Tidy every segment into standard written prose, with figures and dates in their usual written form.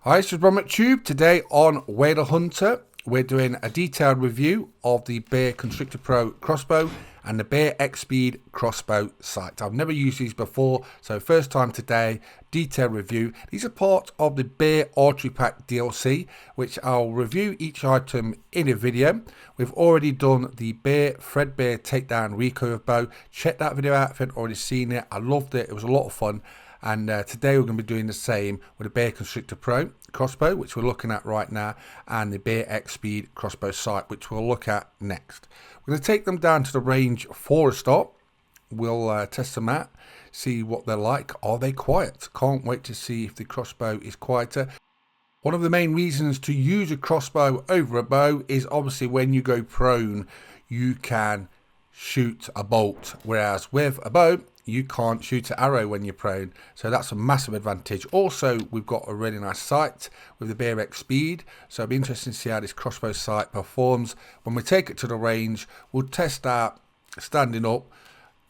Hi, this is Robert Tube. Today on Whale Hunter, we're doing a detailed review of the Bear Constrictor Pro Crossbow and the Bear X-Speed Crossbow sight. I've never used these before, so first time today, detailed review. These are part of the Bear Archery Pack DLC, which I'll review each item in a video. We've already done the Bear Threadbare Takedown Recurve Bow. Check that video out if you haven't already seen it. I loved it. It was a lot of fun. And today we're going to be doing the same with the Bear Constrictor Pro Crossbow, which we're looking at right now, and the Bear X-Speed Crossbow sight, which we'll look at next. We're going to take them down to the range for a start. We'll test them out, see what they're like. Are they quiet? Can't wait to see if the crossbow is quieter. One of the main reasons to use a crossbow over a bow is obviously when you go prone, you can shoot a bolt, whereas with a bow, you can't shoot an arrow when you're prone, so that's a massive advantage. Also, we've got a really nice sight with the Bear X Speed, so it'll be interesting to see how this crossbow sight performs. When we take it to the range, we'll test out standing up,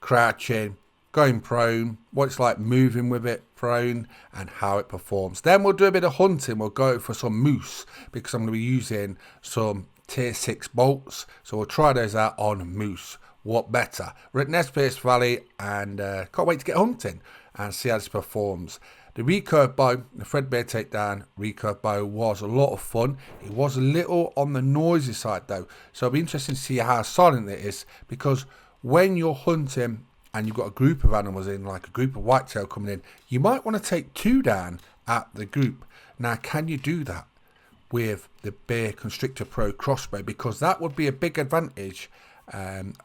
crouching, going prone, what it's like moving with it prone, and how it performs. Then we'll do a bit of hunting. We'll go for some moose, because I'm going to be using some tier 6 bolts, so we'll try those out on moose. What better? We're at Nez Perce Valley and can't wait to get hunting and see how this performs. The recurve bow, the threadbare takedown recurve bow, was a lot of fun. It was a little on the noisy side though, so it'll be interesting to see how silent it is, because when you're hunting and you've got a group of animals in, like a group of whitetail coming in, you might want to take 2 down at the group. Now, can you do that with the Bear Constrictor Pro Crossbow? Because that would be a big advantage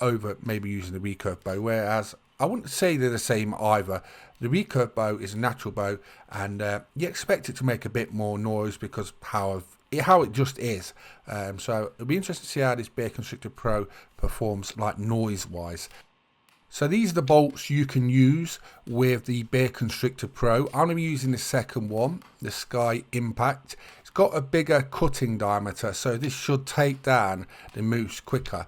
over maybe using the recurve bow, whereas I wouldn't say they're the same either. The recurve bow is a natural bow, and you expect it to make a bit more noise because how it just is. So it'll be interesting to see how this Bear Constrictor Pro performs, like noise wise. So these are the bolts you can use with the Bear Constrictor Pro. I'm going to be using the second one, the Sky Impact. It's got a bigger cutting diameter, so this should take down the moose quicker.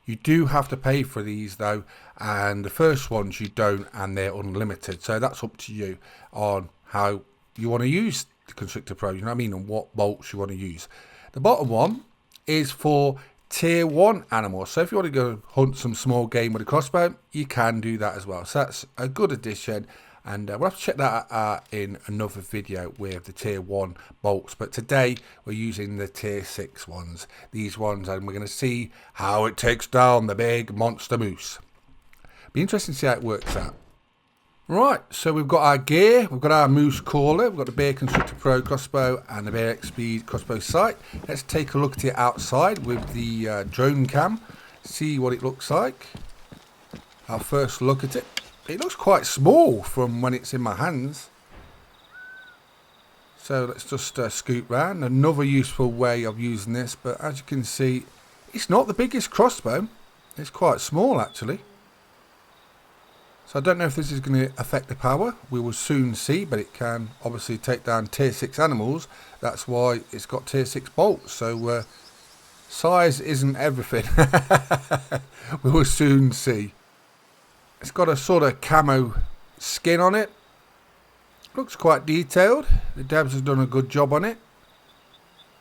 You do have to pay for these though, and the first ones you don't, and they're unlimited. So that's up to you on how you want to use the Constrictor Pro, you know what I mean, and what bolts you want to use. The bottom one is for tier 1 animals. So if you want to go hunt some small game with a crossbow, you can do that as well. So that's a good addition. And we'll have to check that out in another video with the tier 1 bolts. But today we're using the tier 6 ones. These ones, and we're going to see how it takes down the big monster moose. Be interesting to see how it works out. Right, so we've got our gear. We've got our moose caller. We've got the Bear Constrictor Pro Crossbow and the Bear X Speed Crossbow sight. Let's take a look at it outside with the drone cam. See what it looks like. Our first look at it. It looks quite small from when it's in my hands. So let's just scoot round. Another useful way of using this, but as you can see, it's not the biggest crossbow. It's quite small actually. So I don't know if this is going to affect the power. We will soon see, but it can obviously take down tier 6 animals. That's why it's got tier 6 bolts. So size isn't everything. We will soon see. It's got a sort of camo skin on it. Looks quite detailed. The devs have done a good job on it.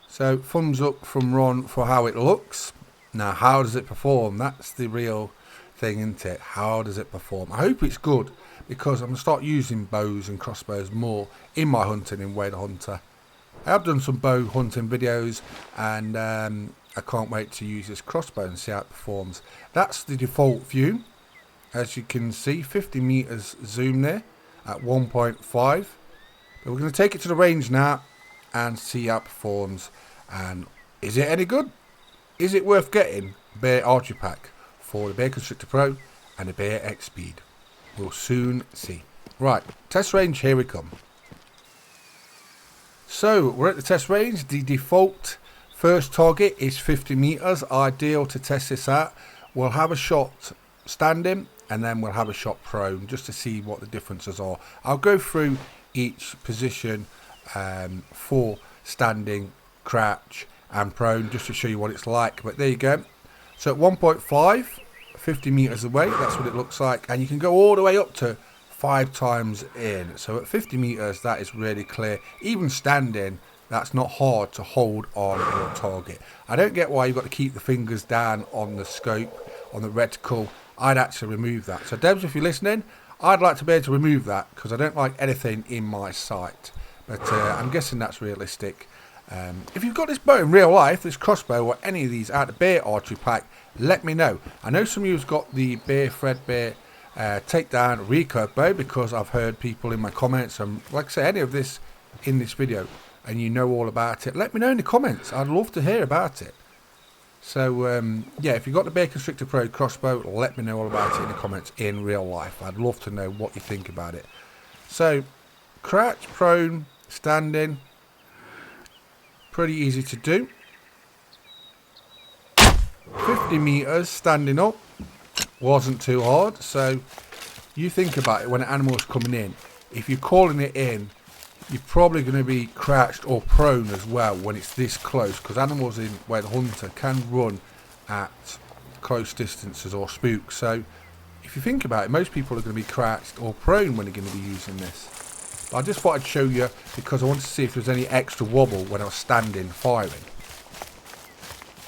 So thumbs up from Ron for how it looks. Now, how does it perform? That's the real thing, isn't it? How does it perform? I hope it's good, because I'm going to start using bows and crossbows more in my hunting in Whale Hunter. I have done some bow hunting videos, and I can't wait to use this crossbow and see how it performs. That's the default view. As you can see, 50 meters zoom there at 1.5. But we're going to take it to the range now and see how it performs. And is it any good? Is it worth getting Bear Archery Pack for the Bear Constrictor Pro and the Bear X Speed? We'll soon see. Right, test range, here we come. So we're at the test range. The default first target is 50 meters, ideal to test this out. We'll have a shot standing, and then we'll have a shot prone just to see what the differences are. I'll go through each position for standing, crouch and prone just to show you what it's like. But there you go. So at 1.5, 50 meters away, that's what it looks like. And you can go all the way up to 5 times in. So at 50 meters, that is really clear. Even standing, that's not hard to hold on your target. I don't get why you've got to keep the fingers down on the scope, on the reticle. I'd actually remove that. So Debs, if you're listening, I'd like to be able to remove that because I don't like anything in my sight. But I'm guessing that's realistic. If you've got this bow in real life, this crossbow or any of these out of the Bear Archery Pack, let me know. I know some of you have got the Bear Threadbare takedown recurve bow because I've heard people in my comments, and like I say, any of this in this video, and you know all about it, let me know in the comments. I'd love to hear about it. So yeah, if you've got the Bear Constrictor Pro Crossbow, let me know all about it in the comments in real life. I'd love to know what you think about it. So crouch, prone, standing, pretty easy to do. 50 meters standing up wasn't too hard. So you think about it, when an animal's coming in, if you're calling it in, you're probably going to be crouched or prone as well when it's this close, because animals in where the hunter can run at close distances or spook. So if you think about it, most people are going to be crouched or prone when they're going to be using this. But I just thought I'd show you because I wanted to see if there's any extra wobble when I was standing firing.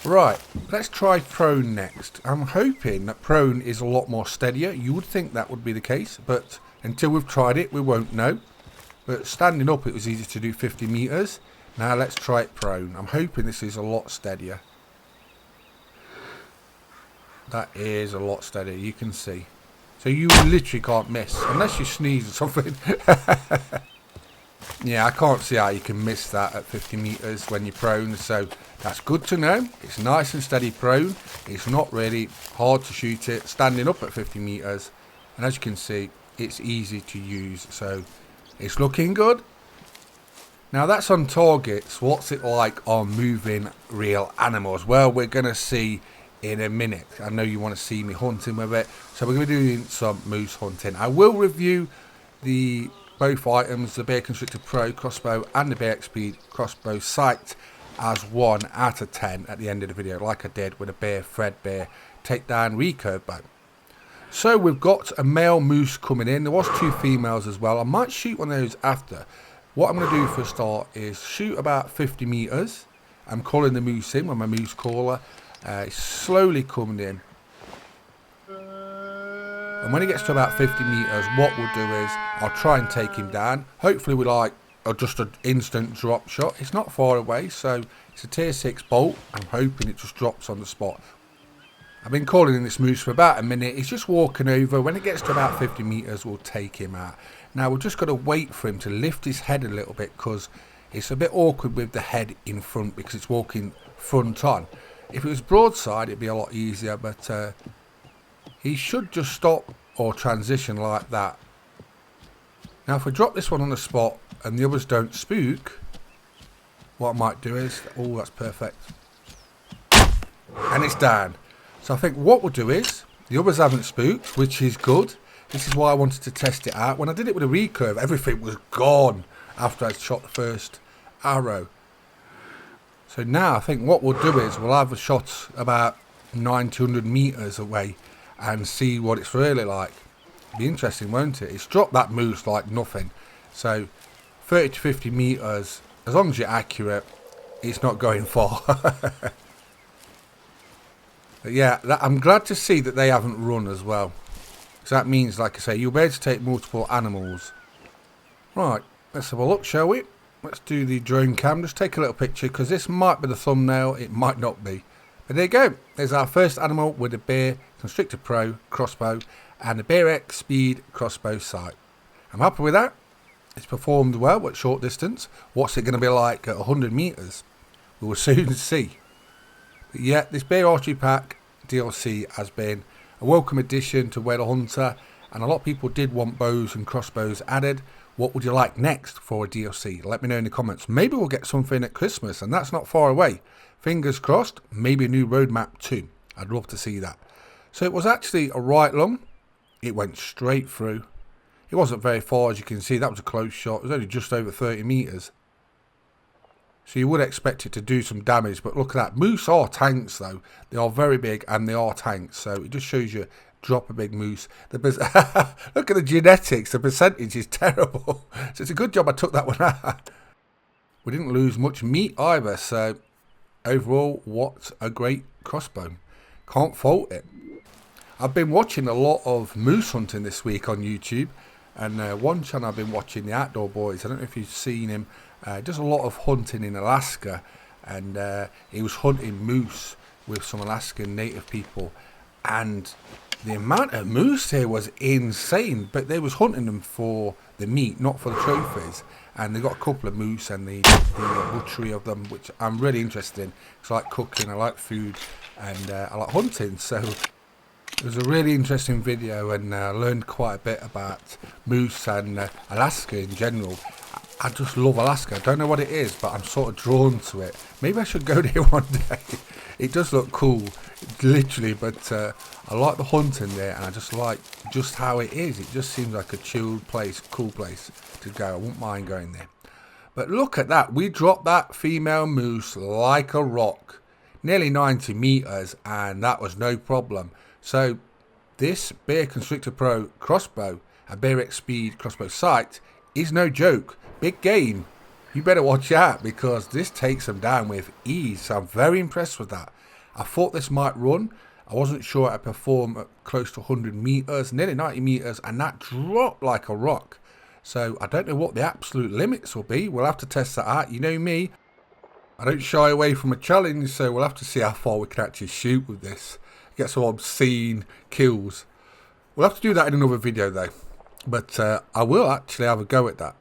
Right, let's try prone next. I'm hoping that prone is a lot more steadier. You would think that would be the case, but until we've tried it, we won't know. But standing up, it was easy to do 50 meters. Now let's try it prone. I'm hoping this is a lot steadier. That is a lot steadier, you can see. So you literally can't miss, unless you sneeze or something. Yeah, I can't see how you can miss that at 50 meters when you're prone, so that's good to know. It's nice and steady prone. It's not really hard to shoot it standing up at 50 meters. And as you can see, it's easy to use, so it's looking good. Now that's on targets. What's it like on moving real animals? Well, we're going to see in a minute. I know you want to see me hunting with it, so we're going to be doing some moose hunting. I will review both items, the Bear Constrictor Pro Crossbow and the Bear Archery Crossbow sight, as 1 out of 10 at the end of the video, like I did with a Bear Threadbare takedown recurve bow. So we've got a male moose coming in. There was 2 females as well. I might shoot one of those after. What I'm going to do for a start is shoot about 50 meters. I'm calling the moose in with my moose caller. It's slowly coming in. And when he gets to about 50 meters, what we'll do is I'll try and take him down. Hopefully we like just an instant drop shot. It's not far away, so it's a tier 6 bolt. I'm hoping it just drops on the spot. I've been calling in this moose for about a minute. He's just walking over. When it gets to about 50 meters, we'll take him out. Now we've just got to wait for him to lift his head a little bit, because it's a bit awkward with the head in front because it's walking front on. If it was broadside, it'd be a lot easier, but he should just stop or transition like that. Now if we drop this one on the spot and the others don't spook, what I might do is, oh, that's perfect, and it's down. So I think what we'll do is, the others haven't spooked, which is good. This is why I wanted to test it out. When I did it with a recurve, everything was gone after I shot the first arrow. So now I think what we'll do is we'll have a shot about 900 meters away and see what it's really like. Be interesting, won't it? It's dropped that moose like nothing. So 30 to 50 meters, as long as you're accurate, it's not going far. But yeah, I'm glad to see that they haven't run as well. So that means, like I say, you'll be able to take multiple animals. Right, let's have a look, shall we? Let's do the drone cam. Just take a little picture, because this might be the thumbnail. It might not be. But there you go. There's our first animal with the Bear Constrictor Pro Crossbow and the Bear Archery Crossbow sight. I'm happy with that. It's performed well at short distance. What's it going to be like at 100 meters? We will soon see. But yeah, this Bear Archery Pack DLC has been a welcome addition to Whale Hunter, and a lot of people did want bows and crossbows added. What would you like next for a DLC? Let me know in the comments. Maybe we'll get something at Christmas, and that's not far away. Fingers crossed, maybe a new roadmap too. I'd love to see that. So it was actually a right lung. It went straight through. It wasn't very far, as you can see. That was a close shot. It was only just over 30 meters. So you would expect it to do some damage, but look at that. Moose are tanks though. They are very big and they are tanks, so it just shows you drop a big moose. Look at the genetics, the percentage is terrible. So it's a good job I took that one out. We didn't lose much meat either, so overall, what a great crossbow. Can't fault it. I've been watching a lot of moose hunting this week on YouTube, and one channel I've been watching, the Outdoor Boys, I don't know if you've seen him, does a lot of hunting in Alaska, and he was hunting moose with some Alaskan native people, and the amount of moose here was insane, but they was hunting them for the meat, not for the trophies. And they got a couple of moose and the butchery of them, which I'm really interested in, because I like cooking, I like food, and I like hunting. So it was a really interesting video, and I learned quite a bit about moose and Alaska in general. I just love Alaska. I don't know what it is, but I'm sort of drawn to it. Maybe I should go there one day. It does look cool, literally, but I like the hunting there, and I just like just how it is. It just seems like a chilled place, cool place to go. I wouldn't mind going there. But look at that. We dropped that female moose like a rock, nearly 90 meters, and that was no problem. So this Bear Constrictor Pro crossbow, a Bear X Speed crossbow sight, is no joke. Big game. You better watch out, because this takes them down with ease. So I'm very impressed with that. I thought this might run. I wasn't sure I'd perform at close to 100 meters, nearly 90 meters, and that dropped like a rock. So I don't know what the absolute limits will be. We'll have to test that out. You know me, I don't shy away from a challenge, so we'll have to see how far we can actually shoot with this. Get some obscene kills. We'll have to do that in another video though. But I will actually have a go at that.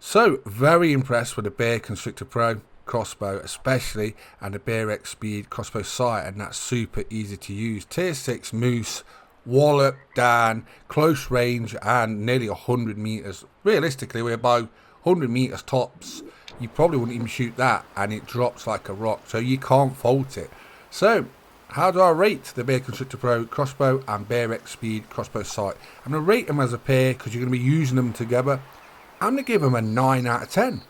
So, very impressed with the Bear Constrictor Pro crossbow especially, and the Bear X Speed crossbow sight, and that's super easy to use. Tier 6 moose, wallop down, close range, and nearly 100 meters. Realistically, we're about 100 meters tops. You probably wouldn't even shoot that, and it drops like a rock, so you can't fault it. So, how do I rate the Bear Constrictor Pro crossbow and Bear X Speed crossbow sight? I'm going to rate them as a pair, because you're going to be using them together. I'm going to give them a 9 out of 10.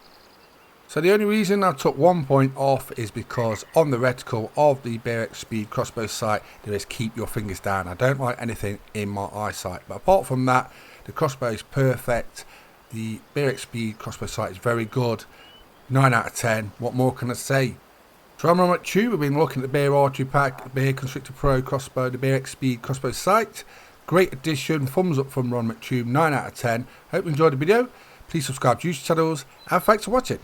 So the only reason I took 1 point off is because on the reticle of the Bear X Speed crossbow sight, there is keep your fingers down. I don't like anything in my eyesight. But apart from that, the crossbow is perfect. The Bear X Speed crossbow sight is very good. 9 out of 10. What more can I say? So I'm Ron McTube. We've been looking at the Bear Archery Pack, the Bear Constrictor Pro crossbow, the Bear X Speed crossbow sight. Great addition. Thumbs up from Ron McTube. 9 out of 10. Hope you enjoyed the video. Please subscribe to YouTube channels, and thanks for watching.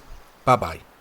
Bye bye.